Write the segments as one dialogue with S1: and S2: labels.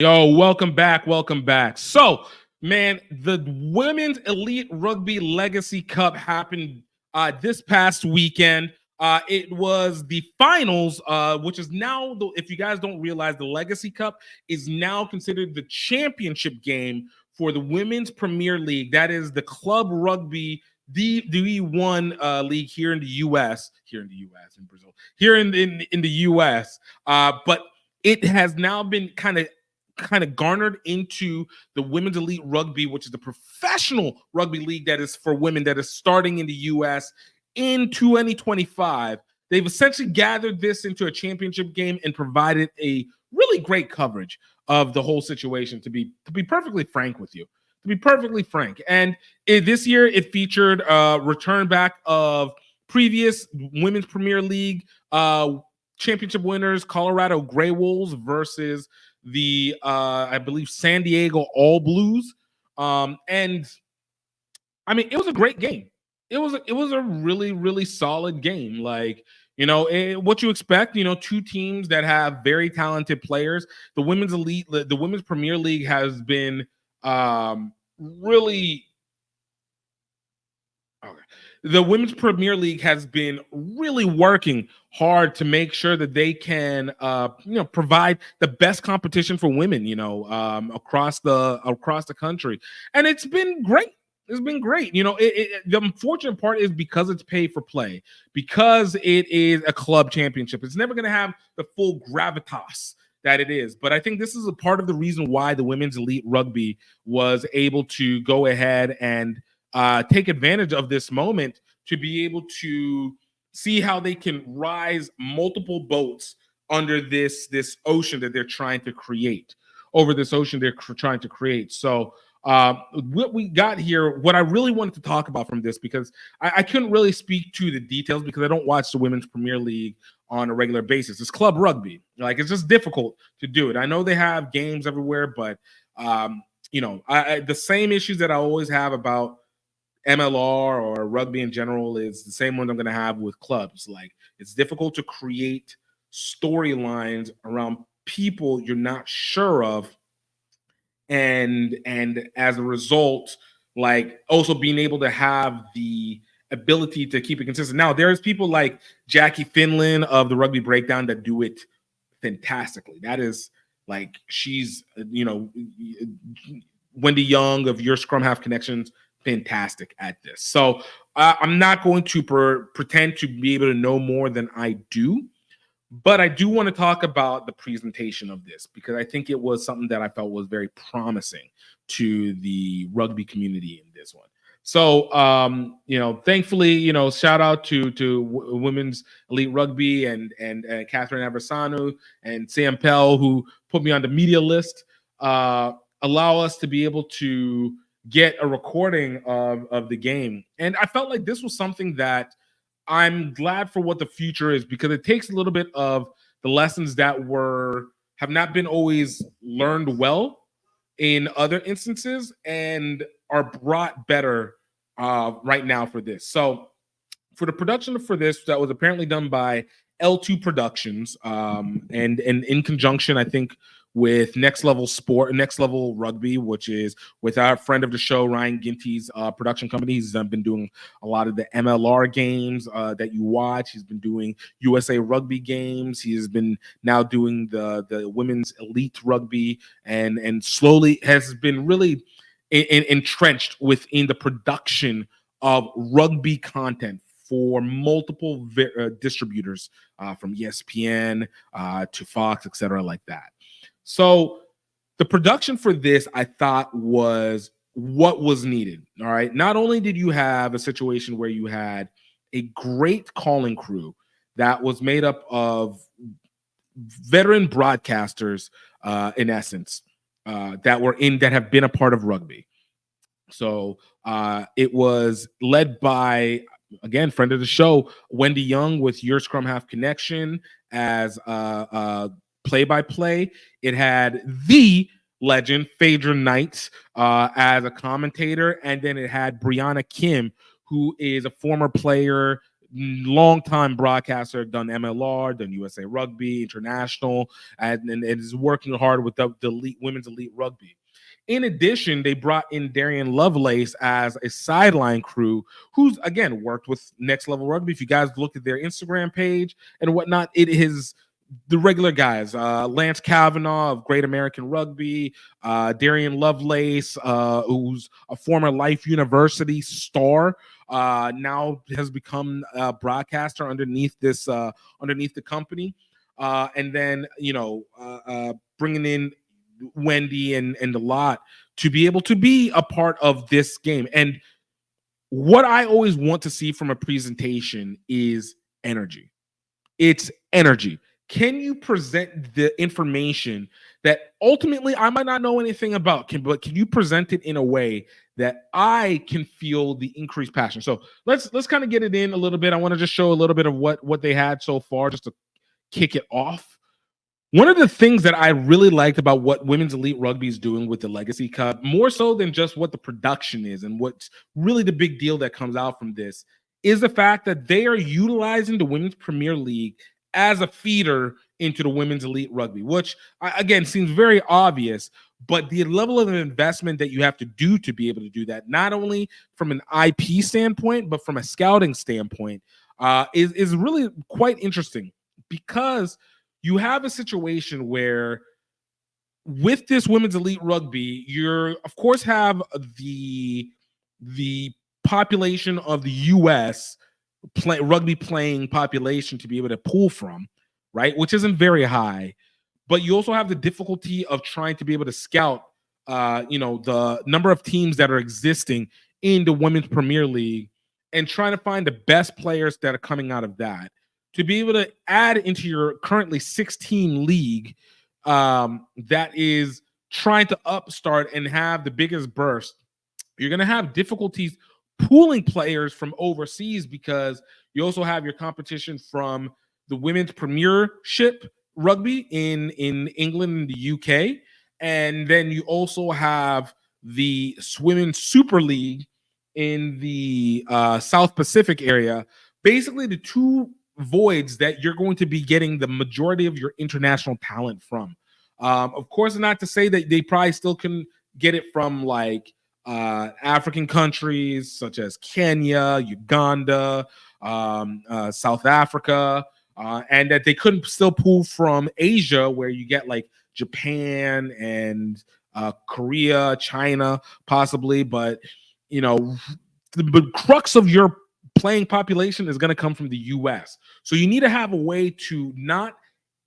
S1: Yo, welcome back. Welcome back. So, man, the Women's Elite Rugby Legacy Cup happened this past weekend. It was the finals, which is now, if you guys don't realize, the Legacy Cup is now considered the championship game for the Women's Premier League. That is the club rugby D1 league here in the U.S. In Brazil, here in the U.S. But it has now been kind of garnered into the Women's Elite Rugby, which is the professional rugby league that is for women that is starting in the US in 2025. They've essentially gathered this into a championship game and provided a really great coverage of the whole situation, to be perfectly frank with you. To be perfectly frank. And this year it featured return back of previous Women's Premier League championship winners, Colorado Grey Wolves versus the I believe San Diego All Blues. And I mean, it was a great game. It was a really, really solid game. Like, what you expect, two teams that have very talented players. The women's elite, the women's Premier League has been really okay. The Women's Premier League has been really working hard to make sure that they can, provide the best competition for women, across the country, and it's been great. It's been great. The unfortunate part is because it's pay for play, because it is a club championship. It's never going to have the full gravitas that it is. But I think this is a part of the reason why the Women's Elite Rugby was able to go ahead and take advantage of this moment to be able to see how they can rise multiple boats under this ocean that they're trying to create. Over this ocean they're trying to create. So what we got here, what I really wanted to talk about from this, because I couldn't really speak to the details because I don't watch the Women's Premier League on a regular basis. It's club rugby. Like, it's just difficult to do it. I know they have games everywhere, but the same issues that I always have about MLR or rugby in general is the same one I'm going to have with clubs. Like, it's difficult to create storylines around people you're not sure of, and as a result, like, also being able to have the ability to keep it consistent. Now, there's people like Jackie Finlan of the Rugby Breakdown that do it fantastically. That is, like, she's Wendy Young of Your Scrum Half Connections, fantastic at this. So I'm not going to pretend to be able to know more than I do, but I do want to talk about the presentation of this, because I think it was something that I felt was very promising to the rugby community in this one. So, thankfully, shout out to Women's Elite Rugby and Catherine Aversano and Sam Pell, who put me on the media list, allow us to be able to get a recording of the game. And I felt like this was something that I'm glad for what the future is, because it takes a little bit of the lessons that have not been always learned well in other instances and are brought better right now for this. So for the production for this, that was apparently done by L2 Productions, and in conjunction, I think, with Next Level Rugby, which is with our friend of the show, Ryan Ginty's production company. He's been doing a lot of the MLR games that you watch. He's been doing USA Rugby games. He has been now doing the Women's Elite Rugby, and slowly has been really entrenched within the production of rugby content for multiple distributors, from ESPN to Fox, etc., like that. So the production for this, I thought, was what was needed. All right. Not only did you have a situation where you had a great calling crew that was made up of veteran broadcasters, in essence, that have been a part of rugby. So it was led by, again, friend of the show, Wendy Young with Your Scrum Half Connection as play-by-play. It had the legend Phaedra Knight as a commentator, and then it had Brianna Kim, who is a former player, longtime broadcaster, done MLR, done USA Rugby, International, and is working hard with the elite women's elite rugby. In addition, they brought in Darian Lovelace as a sideline crew, who's again worked with Next Level Rugby. If you guys look at their Instagram page and whatnot, it is the regular guys, Lance Kavanaugh of Great American Rugby, Darian Lovelace, who's a former Life University star, now has become a broadcaster underneath the company, and then bringing in Wendy and a lot to be able to be a part of this game. And what I always want to see from a presentation is energy. It's energy. Can you present the information that ultimately I might not know anything about, but can you present it in a way that I can feel the increased passion? So let's kind of get it in a little bit. I want to just show a little bit of what they had so far, just to kick it off. One of the things that I really liked about what Women's Elite Rugby is doing with the Legacy Cup, more so than just what the production is and what's really the big deal that comes out from this, is the fact that they are utilizing the Women's Premier League as a feeder into the Women's Elite Rugby, which, again, seems very obvious, but the level of investment that you have to do to be able to do that, not only from an IP standpoint, but from a scouting standpoint, is really quite interesting, because you have a situation where with this Women's Elite Rugby, you're of course have the population of the US rugby playing population to be able to pull from, right? Which isn't very high, but you also have the difficulty of trying to be able to scout, the number of teams that are existing in the Women's Premier League and trying to find the best players that are coming out of that to be able to add into your currently 16 league that is trying to upstart and have the biggest burst. You're going to have difficulties pooling players from overseas, because you also have your competition from the Women's Premiership Rugby in England and the UK. And then you also have the Women's Super League in the South Pacific area. Basically, the two voids that you're going to be getting the majority of your international talent from. Of course, not to say that they probably still can get it from like African countries such as Kenya, Uganda, South Africa, and that they couldn't still pull from Asia, where you get like Japan and Korea, China, possibly. But the crux of your playing population is going to come from the US. So you need to have a way to not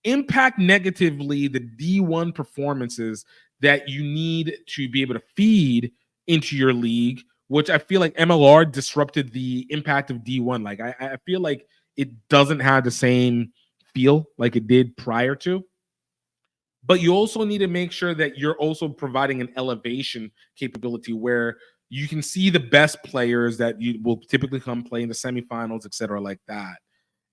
S1: impact negatively the D1 performances that you need to be able to feed into your league, which I feel like MLR disrupted the impact of D1. Like I feel like it doesn't have the same feel like it did prior to. But you also need to make sure that you're also providing an elevation capability where you can see the best players that you will typically come play in the semifinals, et cetera, like that.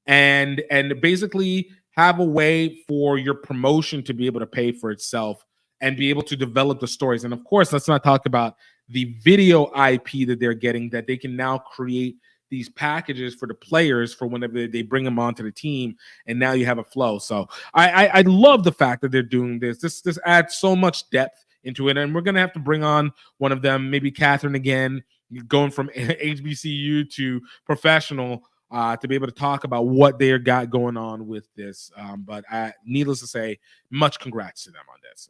S1: And basically have a way for your promotion to be able to pay for itself and be able to develop the stories. And of course, let's not talk about the video IP that they're getting, that they can now create these packages for the players for whenever they bring them onto the team, and now you have a flow. So I love the fact that they're doing this. This adds so much depth into it, and we're gonna have to bring on one of them, maybe Catherine again, going from HBCU to professional, to be able to talk about what they got going on with this. But needless to say, much congrats to them on this.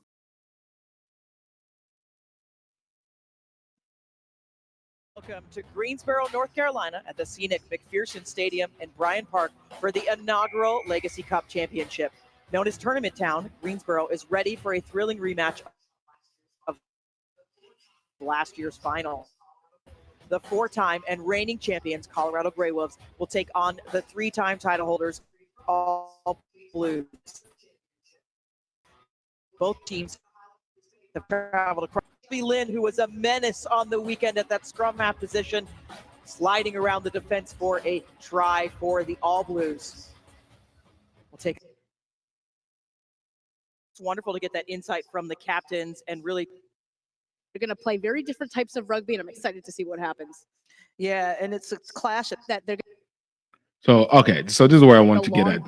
S2: Welcome to Greensboro, North Carolina at the scenic McPherson Stadium in Bryant Park for the inaugural Legacy Cup Championship. Known as Tournament Town, Greensboro is ready for a thrilling rematch of last year's final. The four-time and reigning champions, Colorado Grey Wolves, will take on the three-time title holders, All Blues. Both teams have traveled across. Lynn, who was a menace on the weekend at that scrum half position, sliding around the defense for a try for the All Blues. We'll take. It's wonderful to get that insight from the captains, and really,
S3: they're going to play very different types of rugby, and I'm excited to see what happens.
S2: Yeah, and it's a clash
S3: that they're.
S1: So, okay. So this is where I want to get at.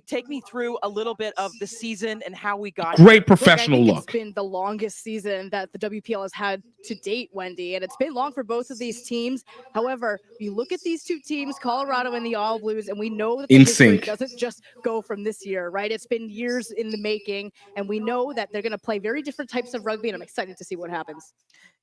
S2: Take me through a little bit of the season and how we got
S1: Great
S2: here.
S1: professional
S3: Look, I think
S1: look.
S3: It's been the longest season that the WPL has had to date, Wendy, and it's been long for both of these teams. However, you look at these two teams, Colorado and the All Blues, and we know that the history doesn't just go from this year, right? It's been years in the making, and we know that they're going to play very different types of rugby, and I'm excited to see what happens.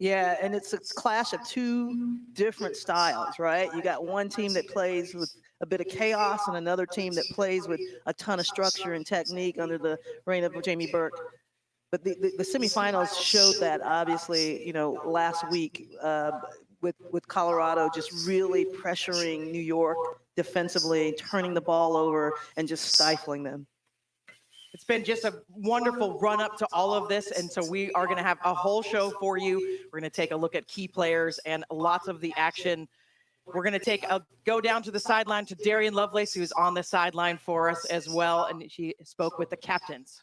S4: Yeah, and it's a clash of two different styles, right? You got one team that plays with a bit of chaos and another team that plays with a ton of structure and technique under the reign of Jamie Burke. But the semifinals showed that, obviously, you know, last week with Colorado just really pressuring New York defensively, turning the ball over and just stifling them.
S2: It's been just a wonderful run up to all of this. And so we are going to have a whole show for you. We're going to take a look at key players and lots of the action. We're going to go down to the sideline to Darian Lovelace, who's on the sideline for us as well. And she spoke with the captains.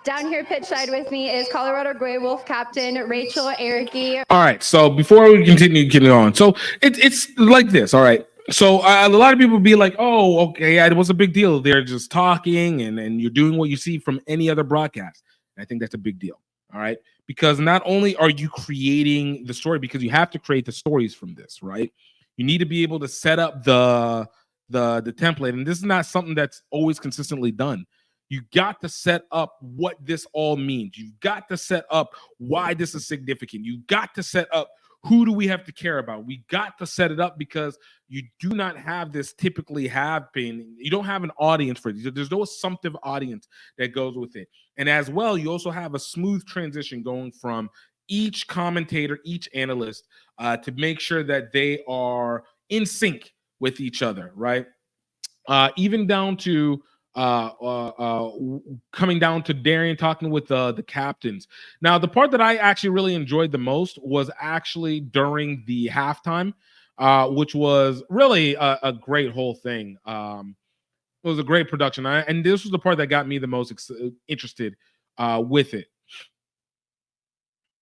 S5: Down here pitch side with me is Colorado Grey Wolf captain Rachel Erickey.
S1: All right. So before we continue getting on, so it's like this. All right. So a lot of people be like, oh, okay, yeah, it was a big deal. They're just talking and you're doing what you see from any other broadcast. And I think that's a big deal. All right. Because not only are you creating the story, because you have to create the stories from this, right? You need to be able to set up the template. And this is not something that's always consistently done. You got to set up what this all means. You've got to set up why this is significant. You've got to set up who do we have to care about. We got to set it up because you do not have this typically happen. You don't have an audience for it. There's no assumptive audience that goes with it. And as well, you also have a smooth transition going from each commentator, each analyst to make sure that they are in sync with each other, right? Even down to coming down to Darian talking with the captains. Now, the part that I actually really enjoyed the most was actually during the halftime, which was really a great whole thing. It was a great production, and this was the part that got me the most interested with it.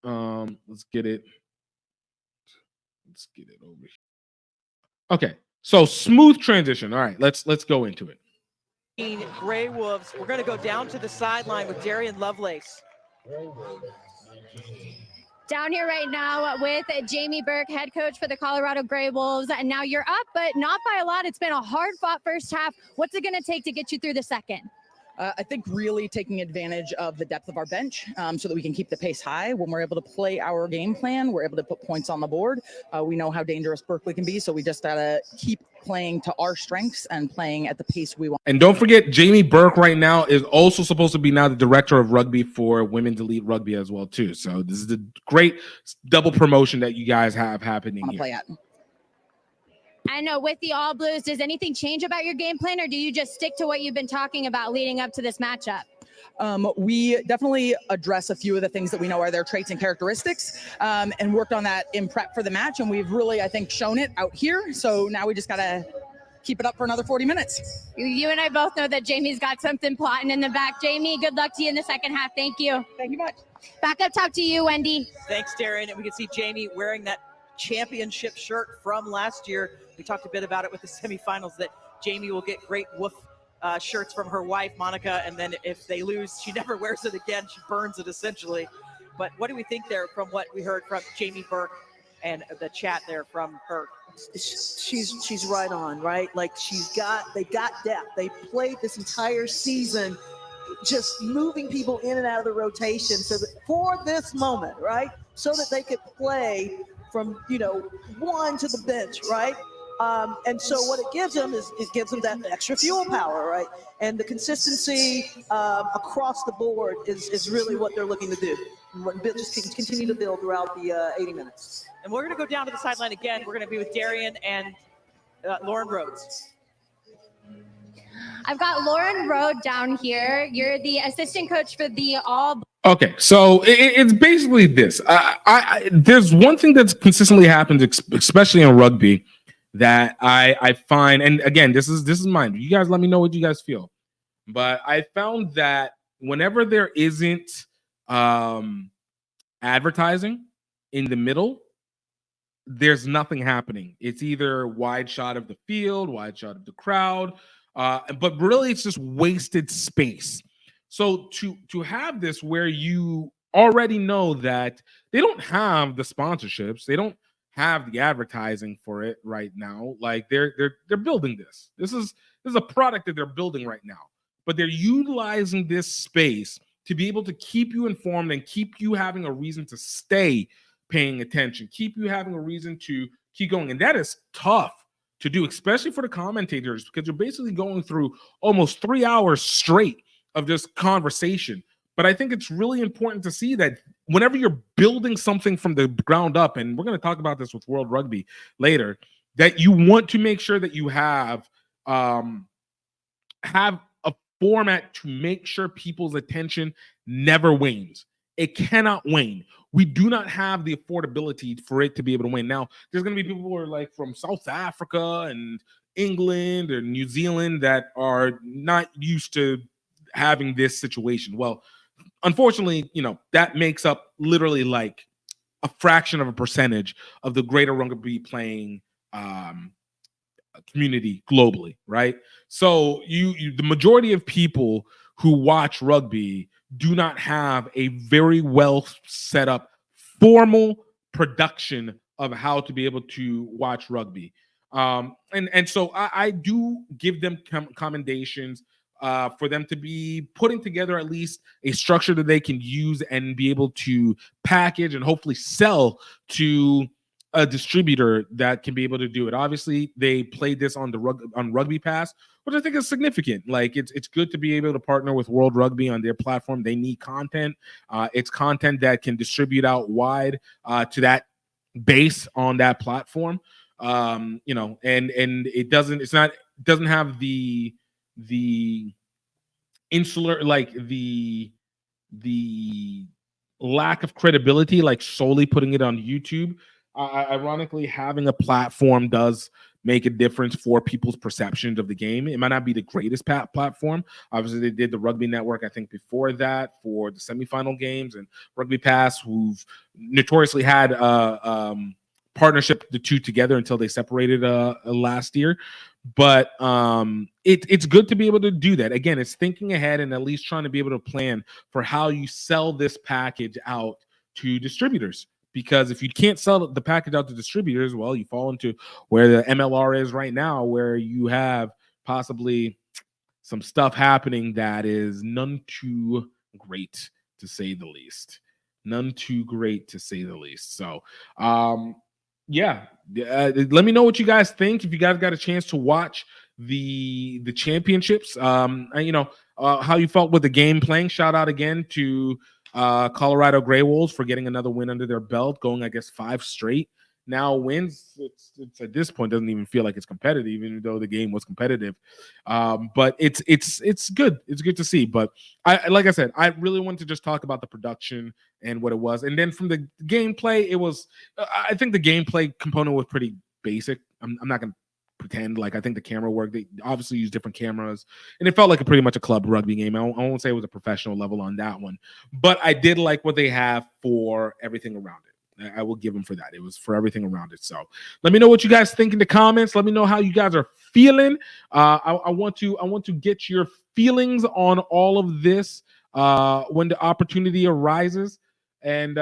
S1: Let's get it over here. Okay, so smooth transition. All right, let's go into it.
S2: Grey Wolves. We're going to go down to the sideline with Darian Lovelace.
S5: Down here right now with Jamie Burke, head coach for the Colorado Grey Wolves. And now you're up, but not by a lot. It's been a hard-fought first half. What's it going to take to get you through the second?
S6: I think really taking advantage of the depth of our bench so that we can keep the pace high. When we're able to play our game plan, we're able to put points on the board. We know how dangerous Berkeley can be, so we just got to keep playing to our strengths and playing at the pace we want.
S1: And don't forget, Jamie Burke right now is also supposed to be now the director of rugby for Women's Elite Rugby as well, too. So this is a great double promotion that you guys have happening here.
S6: Play at.
S5: I know with the All Blues, does anything change about your game plan, or do you just stick to what you've been talking about leading up to this matchup?
S6: We definitely address a few of the things that we know are their traits and characteristics and worked on that in prep for the match. And we've really, I think, shown it out here. So now we just got to keep it up for another 40 minutes.
S5: You and I both know that Jamie's got something plotting in the back. Jamie, good luck to you in the second half. Thank you.
S6: Thank you much.
S5: Back up top to you, Wendy.
S2: Thanks, Darren. And we can see Jamie wearing that championship shirt from last year. We talked a bit about it with the semifinals that Jamie will get great Wolf shirts from her wife, Monica, and then if they lose, she never wears it again. She burns it essentially. But what do we think there from what we heard from Jamie Burke and the chat there from her?
S4: She's right on, right? Like they got depth. They played this entire season just moving people in and out of the rotation so that for this moment, right? So that they could play from, one to the bench, right? And so what it gives them is it gives them that extra fuel power, right? And the consistency across the board is really what they're looking to do. Just continue to build throughout the 80 minutes.
S2: And we're going to go down to the sideline again. We're going to be with Darian and Lauren Rhodes.
S5: I've got Lauren Rode down here. You're the assistant coach for the All.
S1: Okay, so it's basically this. There's one thing that's consistently happens, especially in rugby, that I find, and again, this is mine. You guys let me know what you guys feel. But I found that whenever there isn't advertising in the middle, there's nothing happening. It's either wide shot of the field, wide shot of the crowd, but really it's just wasted space. So to have this where you already know that they don't have the sponsorships, they don't have the advertising for it right now. Like they're building this. This is a product that they're building right now, but they're utilizing this space to be able to keep you informed and keep you having a reason to stay paying attention, keep you having a reason to keep going. And that is tough to do, especially for the commentators, because you're basically going through almost 3 hours straight of this conversation. But I think it's really important to see that whenever you're building something from the ground up, and we're going to talk about this with World Rugby later, that you want to make sure that you have a format to make sure people's attention never wanes. It cannot wane. We do not have the affordability for it to be able to wane. Now, there's going to be people who are like from South Africa and England or New Zealand that are not used to having this situation. Well, unfortunately, that makes up literally like a fraction of a percentage of the greater rugby playing community globally, right? So the majority of people who watch rugby do not have a very well set up formal production of how to be able to watch rugby. And so I do give them commendations for them to be putting together at least a structure that they can use and be able to package and hopefully sell to a distributor that can be able to do it. Obviously, they played this on Rugby Pass, which I think is significant. Like it's good to be able to partner with World Rugby on their platform. They need content. It's content that can distribute out wide to that base on that platform. And it doesn't have the insular, like the lack of credibility, like solely putting it on YouTube. Ironically, having a platform does make a difference for people's perceptions of the game. It might not be the greatest platform. Obviously, they did the Rugby Network, I think, before that for the semifinal games, and Rugby Pass, who've notoriously had partnership the two together until they separated last year. But it's good to be able to do that. Again, it's thinking ahead and at least trying to be able to plan for how you sell this package out to distributors. Because if you can't sell the package out to distributors, well, you fall into where the MLR is right now, where you have possibly some stuff happening that is none too great, to say the least. None too great, to say the least. So, let me know what you guys think. If you guys got a chance to watch the championships, how you felt with the game playing. Shout out again to Colorado Grey Wolves for getting another win under their belt, going, I guess, 5 straight now wins. It's at this point doesn't even feel like it's competitive, even though the game was competitive. But it's good. It's good to see. But like I said, I really wanted to just talk about the production and what it was, and then from the gameplay, it was. I think the gameplay component was pretty basic. I'm not gonna pretend. Like, I think the camera work, they obviously use different cameras, and it felt like pretty much a club rugby game. I won't say it was a professional level on that one, but I did like what they have for everything around it. I will give them for that. It was for everything around it. So let me know what you guys think in the comments. Let me know how you guys are feeling. I want to get your feelings on all of this when the opportunity arises, and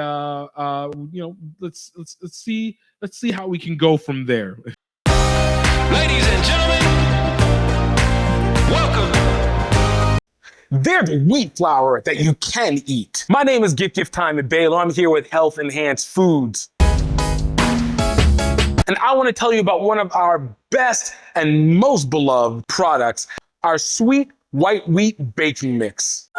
S1: let's see how we can go from there.
S7: Ladies and gentlemen, welcome. There's wheat flour that you can eat. My name is GiftTime in Baylor. I'm here with Health Enhanced Foods. And I want to tell you about one of our best and most beloved products, our sweet white wheat baking mix.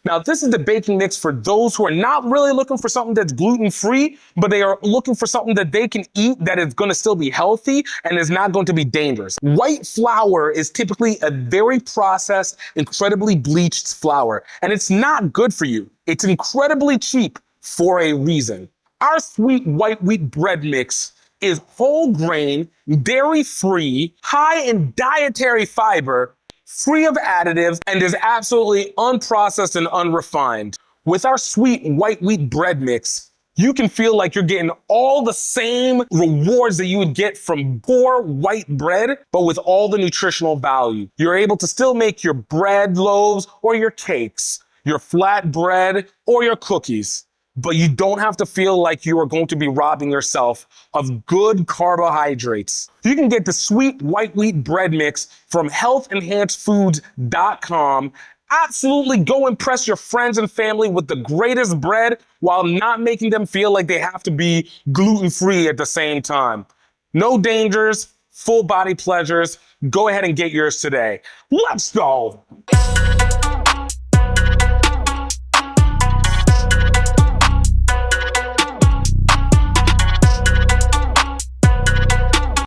S7: Now, this is the baking mix for those who are not really looking for something that's gluten-free, but they are looking for something that they can eat that is going to still be healthy and is not going to be dangerous. White flour is typically a very processed, incredibly bleached flour, and it's not good for you. It's incredibly cheap for a reason. Our sweet white wheat bread mix is whole grain, dairy-free, high in dietary fiber, free of additives, and is absolutely unprocessed and unrefined. With our sweet white wheat bread mix, you can feel like you're getting all the same rewards that you would get from poor white bread, but with all the nutritional value. You're able to still make your bread loaves or your cakes, your flat bread or your cookies, but you don't have to feel like you are going to be robbing yourself of good carbohydrates. You can get the sweet white wheat bread mix from healthenhancedfoods.com. Absolutely go impress your friends and family with the greatest bread while not making them feel like they have to be gluten-free at the same time. No dangers, full body pleasures. Go ahead and get yours today. Let's go.